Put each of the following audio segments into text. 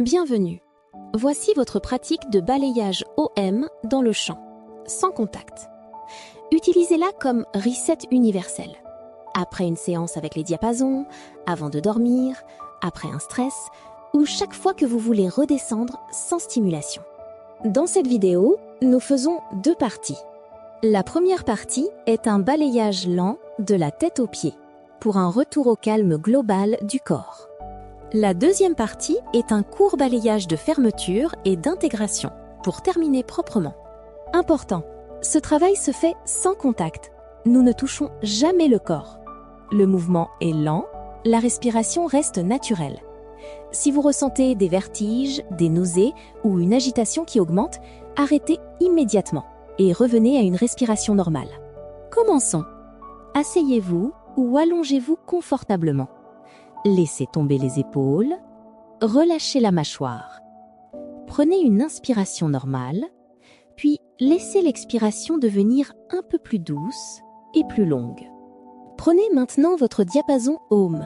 Bienvenue. Voici votre pratique de balayage OM dans le champ, sans contact. Utilisez-la comme reset universel. Après une séance avec les diapasons, avant de dormir, après un stress, ou chaque fois que vous voulez redescendre sans stimulation. Dans cette vidéo, nous faisons deux parties. La première partie est un balayage lent de la tête aux pieds, pour un retour au calme global du corps. La deuxième partie est un court balayage de fermeture et d'intégration, pour terminer proprement. Important, ce travail se fait sans contact. Nous ne touchons jamais le corps. Le mouvement est lent, la respiration reste naturelle. Si vous ressentez des vertiges, des nausées ou une agitation qui augmente, arrêtez immédiatement et revenez à une respiration normale. Commençons. Asseyez-vous ou allongez-vous confortablement. Laissez tomber les épaules, relâchez la mâchoire. Prenez une inspiration normale, puis laissez l'expiration devenir un peu plus douce et plus longue. Prenez maintenant votre diapason Om.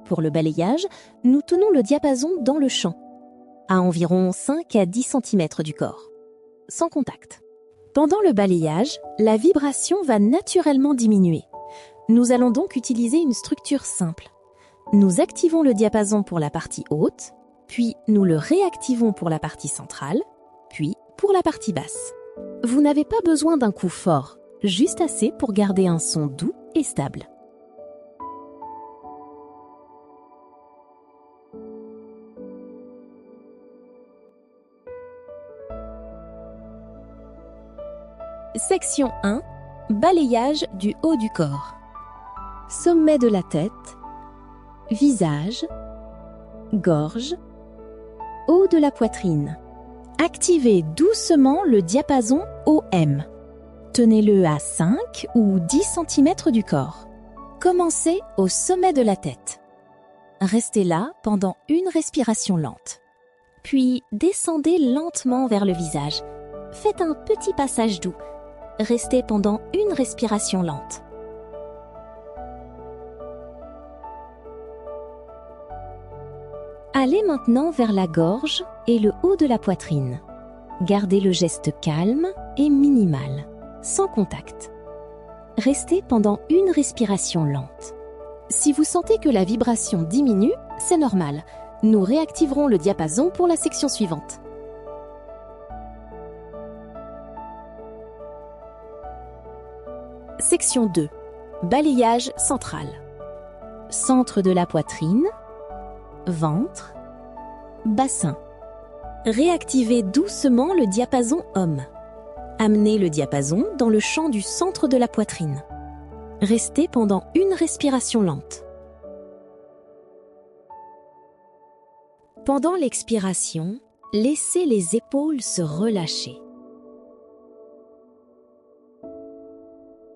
Pour le balayage, nous tenons le diapason dans le champ, à environ 5 à 10 cm du corps, sans contact. Pendant le balayage, la vibration va naturellement diminuer. Nous allons donc utiliser une structure simple. Nous activons le diapason pour la partie haute, puis nous le réactivons pour la partie centrale, puis pour la partie basse. Vous n'avez pas besoin d'un coup fort, juste assez pour garder un son doux et stable. Section 1. Balayage du haut du corps. Sommet de la tête, visage, gorge, haut de la poitrine. Activez doucement le diapason OM. Tenez-le à 5 ou 10 cm du corps. Commencez au sommet de la tête. Restez là pendant une respiration lente. Puis descendez lentement vers le visage. Faites un petit passage doux. Restez pendant une respiration lente. Allez maintenant vers la gorge et le haut de la poitrine. Gardez le geste calme et minimal, sans contact. Restez pendant une respiration lente. Si vous sentez que la vibration diminue, c'est normal. Nous réactiverons le diapason pour la section suivante. Section 2. Balayage central. Centre de la poitrine, ventre, bassin. Réactivez doucement le diapason OM. Amenez le diapason dans le champ du centre de la poitrine. Restez pendant une respiration lente. Pendant l'expiration, laissez les épaules se relâcher.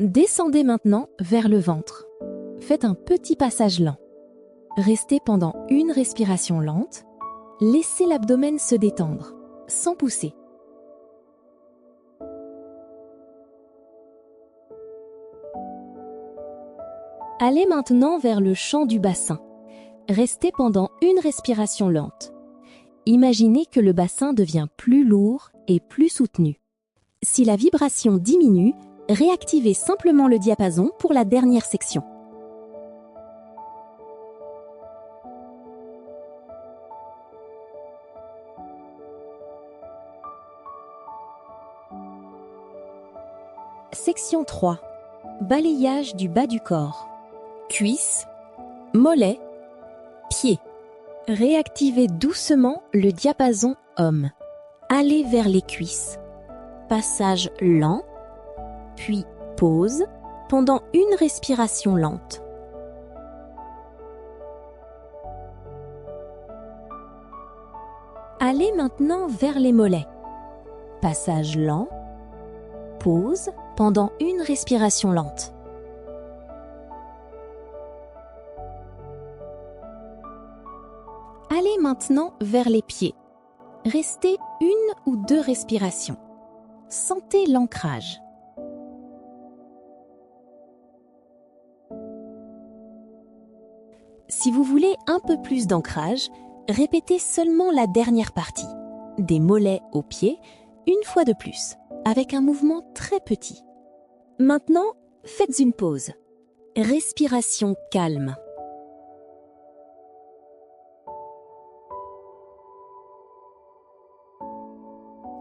Descendez maintenant vers le ventre. Faites un petit passage lent. Restez pendant une respiration lente. Laissez l'abdomen se détendre, sans pousser. Allez maintenant vers le champ du bassin. Restez pendant une respiration lente. Imaginez que le bassin devient plus lourd et plus soutenu. Si la vibration diminue, réactivez simplement le diapason pour la dernière section. Section 3. Balayage du bas du corps. Cuisses, mollets, pieds. Réactivez doucement le diapason OM. Allez vers les cuisses. Passage lent, puis pause pendant une respiration lente. Allez maintenant vers les mollets. Passage lent, pause pendant une respiration lente. Allez maintenant vers les pieds. Restez une ou deux respirations. Sentez l'ancrage. Si vous voulez un peu plus d'ancrage, Répétez seulement la dernière partie, des mollets aux pieds, une fois de plus, avec un mouvement très petit. Maintenant, faites une pause. Respiration calme.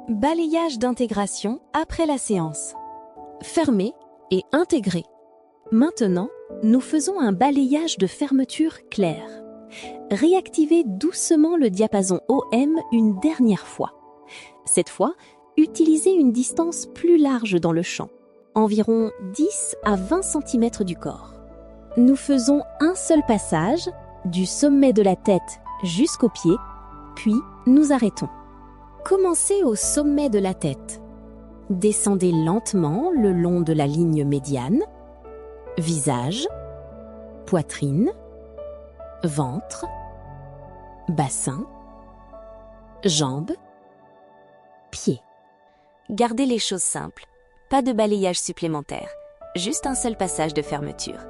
Balayage d'intégration après la séance. Fermez et intégrez. Maintenant, nous faisons un balayage de fermeture clair. Réactivez doucement le diapason OM une dernière fois. Cette fois, utilisez une distance plus large dans le champ, environ 10 à 20 cm du corps. Nous faisons un seul passage, du sommet de la tête jusqu'aux pieds, puis nous arrêtons. Commencez au sommet de la tête. Descendez lentement le long de la ligne médiane. Visage, poitrine, ventre, bassin, jambes, pieds. Gardez les choses simples. Pas de balayage supplémentaire. Juste un seul passage de fermeture.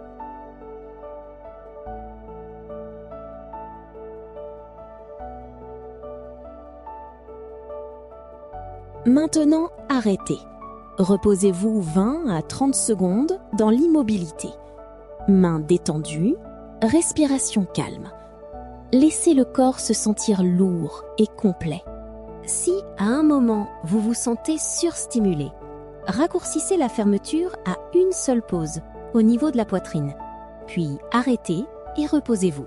Maintenant, arrêtez. Reposez-vous 20 à 30 secondes dans l'immobilité. Mains détendues, respiration calme. Laissez le corps se sentir lourd et complet. Si, à un moment, vous vous sentez surstimulé, raccourcissez la fermeture à une seule pause, au niveau de la poitrine. Puis arrêtez et reposez-vous.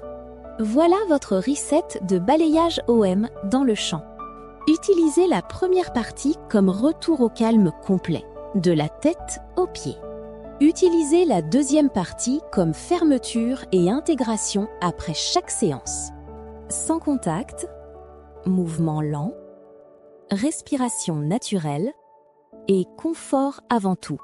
Voilà votre reset de balayage OM dans le champ. Utilisez la première partie comme retour au calme complet, de la tête aux pieds. Utilisez la deuxième partie comme fermeture et intégration après chaque séance. Sans contact, mouvement lent, respiration naturelle et confort avant tout.